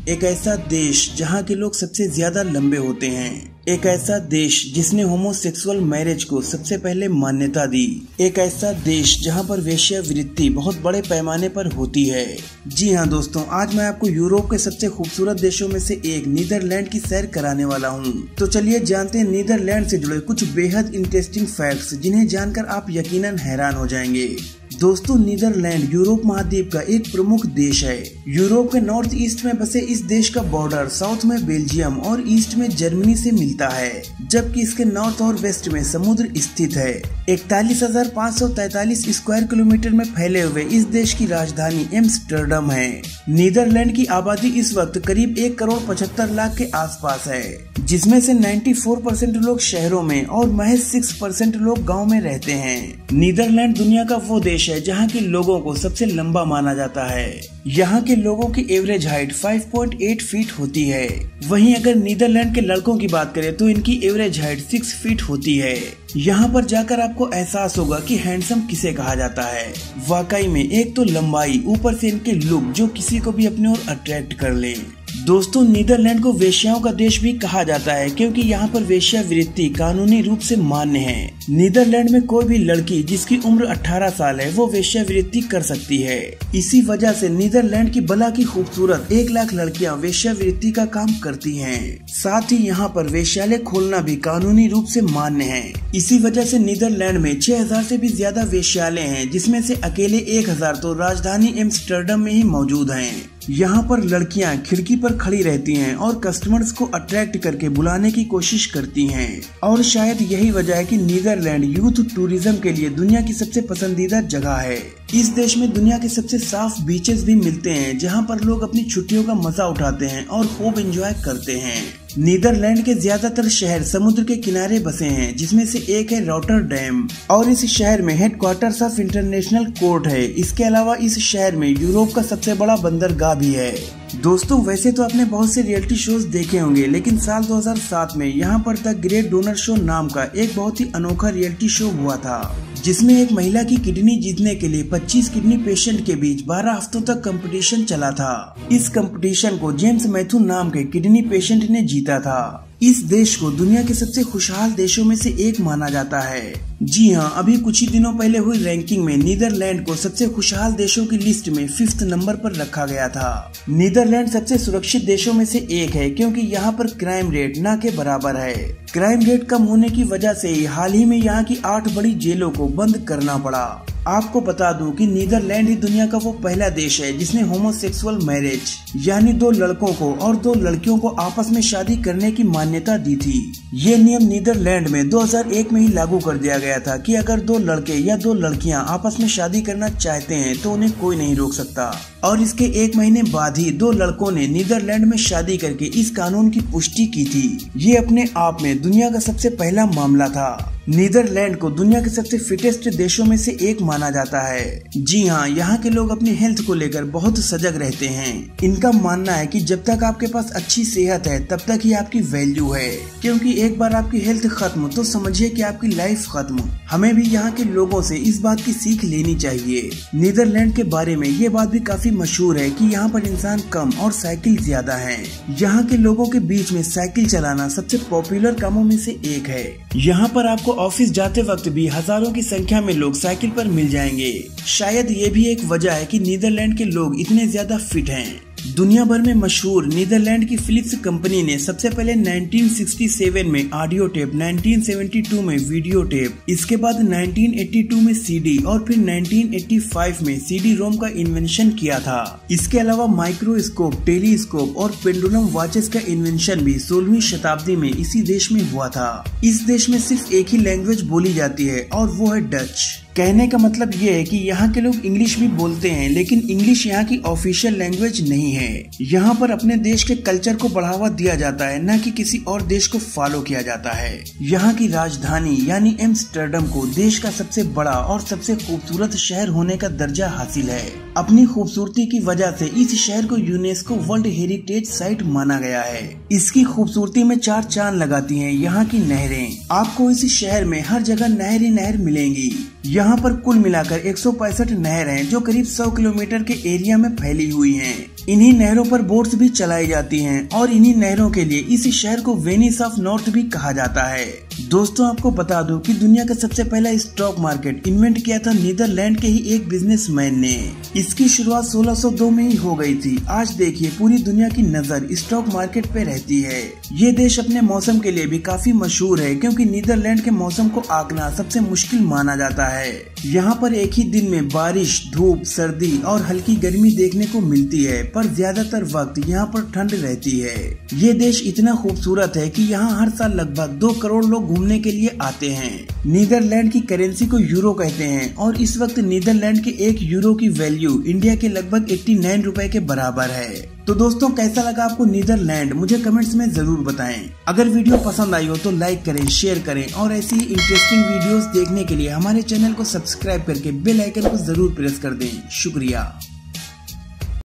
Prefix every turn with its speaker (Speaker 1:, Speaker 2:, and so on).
Speaker 1: एक ऐसा देश जहां के लोग सबसे ज्यादा लंबे होते हैं, एक ऐसा देश जिसने होमोसेक्सुअल मैरिज को सबसे पहले मान्यता दी, एक ऐसा देश जहां पर वेश्यावृत्ति बहुत बड़े पैमाने पर होती है। जी हाँ दोस्तों, आज मैं आपको यूरोप के सबसे खूबसूरत देशों में से एक नीदरलैंड की सैर कराने वाला हूँ। तो चलिए जानते हैं नीदरलैंड से जुड़े कुछ बेहद इंटरेस्टिंग फैक्ट्स, जिन्हें जानकर आप यकीनन हैरान हो जाएंगे। दोस्तों, नीदरलैंड यूरोप महाद्वीप का एक प्रमुख देश है। यूरोप के नॉर्थ ईस्ट में बसे इस देश का बॉर्डर साउथ में बेल्जियम और ईस्ट में जर्मनी से मिलता है, जबकि इसके नॉर्थ और वेस्ट में समुद्र स्थित है। 41,543 स्क्वायर किलोमीटर में फैले हुए इस देश की राजधानी एम्स्टर्डम है। नीदरलैंड की आबादी इस वक्त करीब 1,75,00,000 के आसपास है, जिसमें से 94% लोग शहरों में और महज 6% लोग गाँव में रहते हैं। नीदरलैंड दुनिया का वो देश है जहाँ के लोगों को सबसे लंबा माना जाता है। यहाँ के लोगों की एवरेज हाइट 5.8 फीट होती है। वहीं अगर नीदरलैंड के लड़कों की बात करें तो इनकी एवरेज हाइट 6 फीट होती है। यहाँ पर जाकर आपको एहसास होगा कि हैंडसम किसे कहा जाता है। वाकई में एक तो लंबाई, ऊपर से इनके लुक जो किसी को भी अपनी ओर अट्रैक्ट कर ले। दोस्तों, नीदरलैंड को वेश्याओं का देश भी कहा जाता है, क्योंकि यहाँ पर वेश्यावृत्ति कानूनी रूप से मान्य है। नीदरलैंड में कोई भी लड़की जिसकी उम्र 18 साल है वो वेश्यावृत्ति कर सकती है। इसी वजह से नीदरलैंड की भला की खूबसूरत 1 लाख लड़कियाँ वेश्यावृत्ति का काम करती हैं। साथ ही यहाँ पर वेश्यालय खोलना भी कानूनी रूप से मान्य है। इसी वजह से नीदरलैंड में 6,000 से भी ज्यादा वेश्यालय हैं, जिसमें से अकेले 1,000 तो राजधानी एम्स्टर्डम में ही मौजूद हैं। यहाँ पर लड़कियाँ खिड़की पर खड़ी रहती हैं और कस्टमर्स को अट्रैक्ट करके बुलाने की कोशिश करती हैं। और शायद यही वजह है कि नीदरलैंड यूथ टूरिज्म के लिए दुनिया की सबसे पसंदीदा जगह है। इस देश में दुनिया के सबसे साफ बीचेस भी मिलते हैं, जहाँ पर लोग अपनी छुट्टियों का मजा उठाते हैं और खूब एंजॉय करते हैं। नीदरलैंड के ज्यादातर शहर समुद्र के किनारे बसे हैं, जिसमें से एक है रॉटरडैम, और इस शहर में हेडक्वार्टर्स ऑफ इंटरनेशनल कोर्ट है। इसके अलावा इस शहर में यूरोप का सबसे बड़ा बंदरगाह भी है। दोस्तों, वैसे तो आपने बहुत से रियलिटी शोज देखे होंगे, लेकिन साल 2007 में यहाँ पर द ग्रेट डोनर शो नाम का एक बहुत ही अनोखा रियलिटी शो हुआ था, जिसमें एक महिला की किडनी जीतने के लिए 25 किडनी पेशेंट के बीच 12 हफ्तों तक कंपटीशन चला था। इस कंपटीशन को जेम्स मैथ्यू नाम के किडनी पेशेंट ने जीता था। इस देश को दुनिया के सबसे खुशहाल देशों में से एक माना जाता है। जी हाँ, अभी कुछ ही दिनों पहले हुई रैंकिंग में नीदरलैंड को सबसे खुशहाल देशों की लिस्ट में 5th नंबर पर रखा गया था। नीदरलैंड सबसे सुरक्षित देशों में से एक है, क्योंकि यहाँ पर क्राइम रेट ना के बराबर है। क्राइम रेट कम होने की वजह से ही हाल ही में यहाँ की 8 बड़ी जेलों को बंद करना पड़ा। आपको बता दूं कि नीदरलैंड ही दुनिया का वो पहला देश है जिसने होमोसेक्सुअल मैरिज यानी 2 लड़कों को और 2 लड़कियों को आपस में शादी करने की मान्यता दी थी। ये नियम नीदरलैंड में 2001 में ही लागू कर दिया गया था कि अगर 2 लड़के या 2 लड़कियां आपस में शादी करना चाहते हैं तो उन्हें कोई नहीं रोक सकता। और इसके 1 महीने बाद ही 2 लड़कों ने नीदरलैंड में शादी करके इस कानून की पुष्टि की थी। ये अपने आप में दुनिया का सबसे पहला मामला था। नीदरलैंड को दुनिया के सबसे फिटेस्ट देशों में से एक माना जाता है। जी हाँ, यहाँ के लोग अपनी हेल्थ को लेकर बहुत सजग रहते हैं। इनका मानना है कि जब तक आपके पास अच्छी सेहत है तब तक ही आपकी वैल्यू है, क्योंकि एक बार आपकी हेल्थ खत्म तो समझिए कि आपकी लाइफ खत्म। हमें भी यहाँ के लोगों से इस बात की सीख लेनी चाहिए। नीदरलैंड के बारे में ये बात भी काफी मशहूर है कि यहाँ पर इंसान कम और साइकिल ज्यादा है। यहाँ के लोगों के बीच में साइकिल चलाना सबसे पॉपुलर कामों में से एक है। यहाँ पर आपको ऑफिस जाते वक्त भी हजारों की संख्या में लोग साइकिल पर मिल जाएंगे। शायद ये भी एक वजह है कि नीदरलैंड के लोग इतने ज्यादा फिट हैं। दुनिया भर में मशहूर नीदरलैंड की फिलिप्स कंपनी ने सबसे पहले 1967 में ऑडियो टेप, 1972 में वीडियो टेप, इसके बाद 1982 में सीडी और फिर 1985 में सीडी रोम का इन्वेंशन किया था। इसके अलावा माइक्रोस्कोप, टेलीस्कोप और पेंडुलम वॉचेस का इन्वेंशन भी 16वीं शताब्दी में इसी देश में हुआ था। इस देश में सिर्फ एक ही लैंग्वेज बोली जाती है और वो है डच। कहने का मतलब ये है कि यहाँ के लोग इंग्लिश भी बोलते हैं, लेकिन इंग्लिश यहाँ की ऑफिशियल लैंग्वेज नहीं है। यहाँ पर अपने देश के कल्चर को बढ़ावा दिया जाता है, न कि किसी और देश को फॉलो किया जाता है। यहाँ की राजधानी यानी एम्स्टर्डम को देश का सबसे बड़ा और सबसे खूबसूरत शहर होने का दर्जा हासिल है। अपनी खूबसूरती की वजह से इस शहर को यूनेस्को वर्ल्ड हेरिटेज साइट माना गया है। इसकी खूबसूरती में 4 चांद लगाती हैं यहाँ की नहरें। आपको इस शहर में हर जगह नहर ही नहर मिलेंगी। यहाँ पर कुल मिलाकर 165 नहर हैं जो करीब 100 किलोमीटर के एरिया में फैली हुई हैं। इन्हीं नहरों पर बोट्स भी चलाई जाती हैं और इन्हीं नहरों के लिए इस शहर को वेनिस ऑफ नॉर्थ भी कहा जाता है। दोस्तों आपको बता दूं कि दुनिया का सबसे पहला स्टॉक मार्केट इन्वेंट किया था नीदरलैंड के ही एक बिजनेसमैन ने। इसकी शुरुआत 1602 में ही हो गई थी। आज देखिए पूरी दुनिया की नजर स्टॉक मार्केट पे रहती है। ये देश अपने मौसम के लिए भी काफी मशहूर है क्योंकि नीदरलैंड के मौसम को आंकना सबसे मुश्किल माना जाता है। यहाँ पर एक ही दिन में बारिश, धूप, सर्दी और हल्की गर्मी देखने को मिलती है, पर ज्यादातर वक्त यहाँ पर ठंड रहती है। ये देश इतना खूबसूरत है कि यहाँ हर साल लगभग 2 करोड़ लोग घूमने के लिए आते हैं। नीदरलैंड की करेंसी को यूरो कहते हैं और इस वक्त नीदरलैंड के 1 यूरो की वैल्यू इंडिया के लगभग 89 रुपए के बराबर है। तो दोस्तों कैसा लगा आपको नीदरलैंड, मुझे कमेंट्स में जरूर बताएं। अगर वीडियो पसंद आई हो तो लाइक करें, शेयर करें और ऐसी ही इंटरेस्टिंग वीडियोस देखने के लिए हमारे चैनल को सब्सक्राइब करके बेल आइकन को जरूर प्रेस कर दें। शुक्रिया।